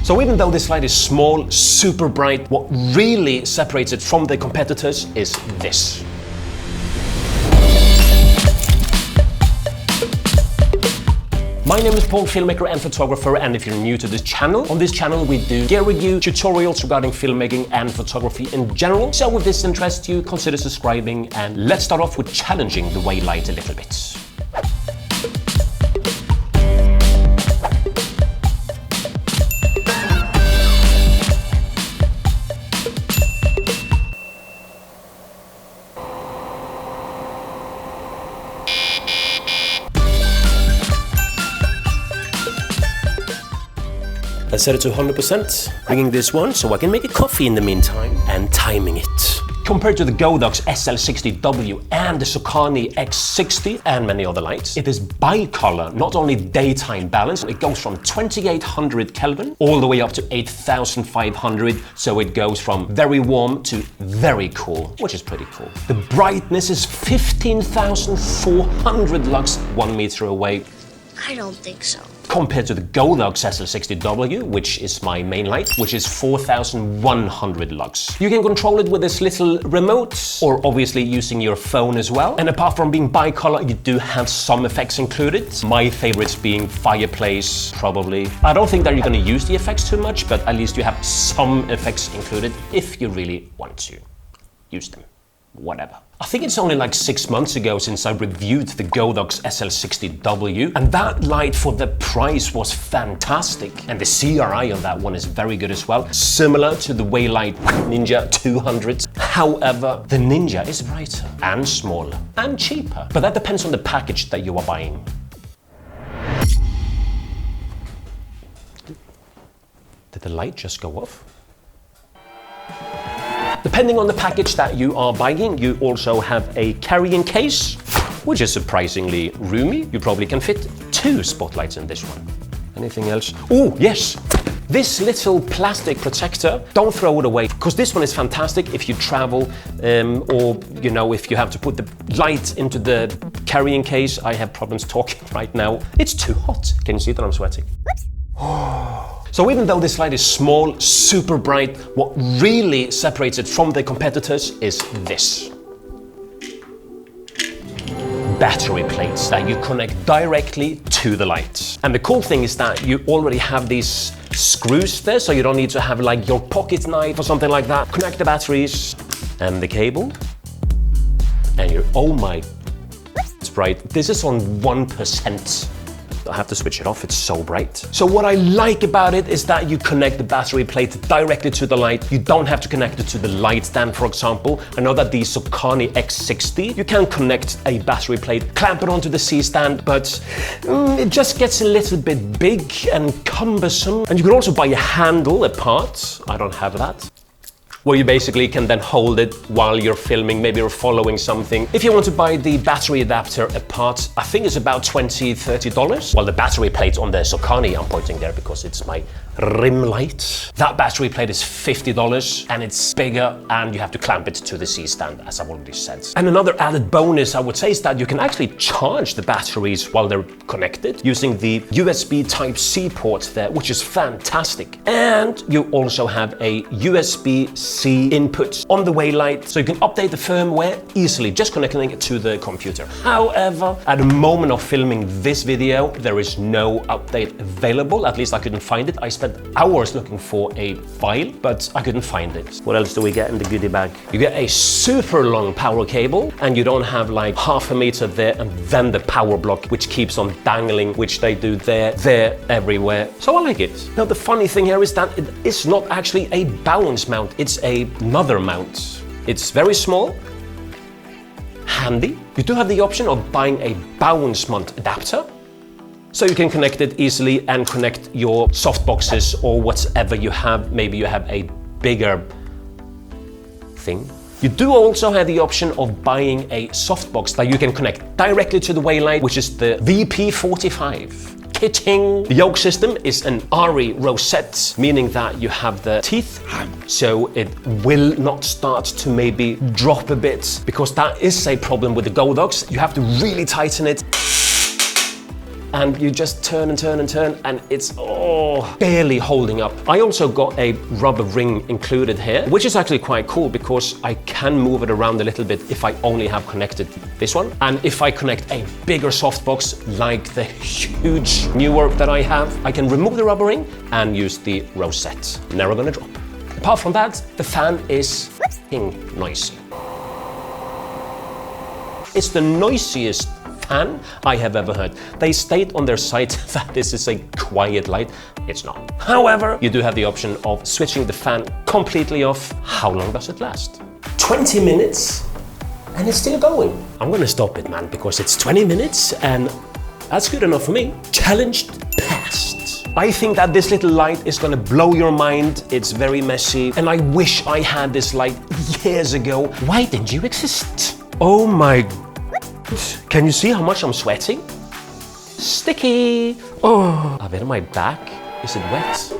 So even though this light is small, super bright, what really separates it from the competitors is this. My name is Paul, filmmaker and photographer, and if you're new to this channel, on this channel we do gear review, tutorials regarding filmmaking and photography in general. So if this interests you, consider subscribing, and let's start off with challenging the Weeylite a little bit. I set it to 100%, bringing this one so I can make a coffee in the meantime, and timing it. Compared to the Godox SL-60w and the Sokani X60 and many other lights, it is bicolor, not only daytime balance. It goes from 2800 Kelvin all the way up to 8500, so it goes from very warm to very cool, which is pretty cool. The brightness is 15,400 lux 1 meter away. I don't think so. Compared to the Godox SL-60w, which is my main light, which is 4,100 lux. You can control it with this little remote, or obviously using your phone as well. And apart from being bicolor, you do have some effects included. My favorites being fireplace, probably. I don't think that you're gonna use the effects too much, but at least you have some effects included if you really want to use them. Whatever. I think it's only like 6 months ago since I reviewed the Godox SL-60w, and that light for the price was fantastic. And the CRI on that one is very good as well, similar to the Weeylite Ninja 200. However, the Ninja is brighter and smaller and cheaper, but that depends on the package that you are buying. Did the light just go off? Depending on the package that you are buying, you also have a carrying case, which is surprisingly roomy. You probably can fit 2 spotlights in this one. Anything else? Oh, yes! This little plastic protector, don't throw it away, because this one is fantastic if you travel or, you know, if you have to put the light into the carrying case. I have problems talking right now. It's too hot. Can you see that I'm sweating? So even though this light is small, super bright, what really separates it from the competitors is this. Battery plates that you connect directly to the light. And the cool thing is that you already have these screws there, so you don't need to have like your pocket knife or something like that. Connect the batteries and the cable, and you're, oh my, it's bright. This is on 1%. I have to switch it off, it's so bright. So what I like about it is that you connect the battery plate directly to the light. You don't have to connect it to the light stand, for example. I know that the Sokani X60, you can connect a battery plate, clamp it onto the C-stand, but it just gets a little bit big and cumbersome. And you can also buy a handle apart. I don't have that, where you basically can then hold it while you're filming, maybe you're following something. If you want to buy the battery adapter apart, I think it's about $20, $30. While the battery plate on the Sokani, I'm pointing there because it's my rim light. That battery plate is $50 and it's bigger, and you have to clamp it to the C-stand, as I've already said. And another added bonus I would say is that you can actually charge the batteries while they're connected using the USB Type-C port there, which is fantastic. And you also have a USB-C input on the Weeylite, so you can update the firmware easily, just connecting it to the computer. However, at the moment of filming this video, there is no update available. At least I couldn't find it. I spent hours looking for a file, but I couldn't find it. What else do we get in the goodie bag? You get a super long power cable, and you don't have like half a meter there and then the power block, which keeps on dangling, which they do there, everywhere. So I like it. Now the funny thing here is that it is not actually a balance mount, it's another mount. It's very small, handy. You do have the option of buying a balance mount adapter, so you can connect it easily and connect your soft boxes or whatever you have. Maybe you have a bigger thing. You do also have the option of buying a softbox that you can connect directly to the Weeylite, which is the VP45. Kitting. The yoke system is an RE rosette, meaning that you have the teeth, so it will not start to maybe drop a bit, because that is a problem with the Godox. You have to really tighten it. and you just turn and turn and turn, and it's barely holding up. I also got a rubber ring included here, which is actually quite cool because I can move it around a little bit if I only have connected this one. And if I connect a bigger softbox like the huge new work that I have, I can remove the rubber ring and use the rosette. Never gonna drop. Apart from that, the fan is noisy. It's the noisiest fan I have ever heard. They state on their site that this is a quiet light. It's not. However, you do have the option of switching the fan completely off. How long does it last? 20 minutes and it's still going. I'm gonna stop it, man, because it's 20 minutes and that's good enough for me. Challenged passed. I think that this little light is gonna blow your mind. It's very messy and I wish I had this light years ago. Why didn't you exist? Oh my God. Can you see how much I'm sweating? Sticky. Oh, a bit on my back. Is it wet?